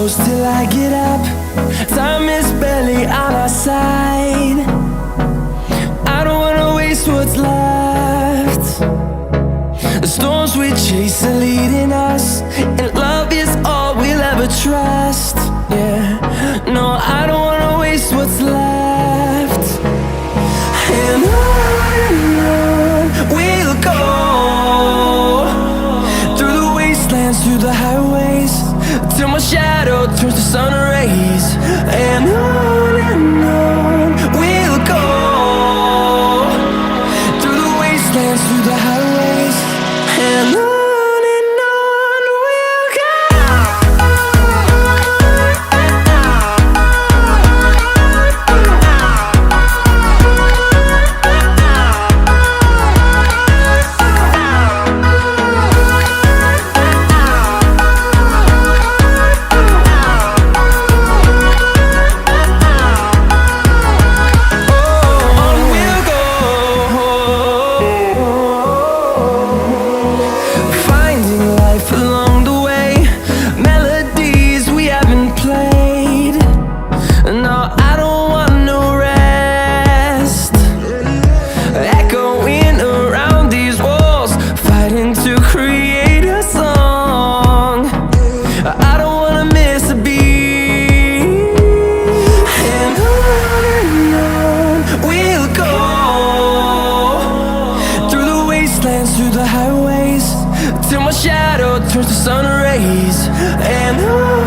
close till I get up. Time is barely on our side. I don't wanna waste what's left. The storms we chase are leading us, and love is all we'll ever trust. Yeah, no, I don't wanna waste what's left. And on we'll go, through the wastelands, through the highways, till my shadow turns to sun rays. And on we'll go, through the wastelands, through the highways, and on. To create a song, I don't wanna miss a beat. And on we'll go, through the wastelands, through the highways, till my shadow turns to sun rays. And on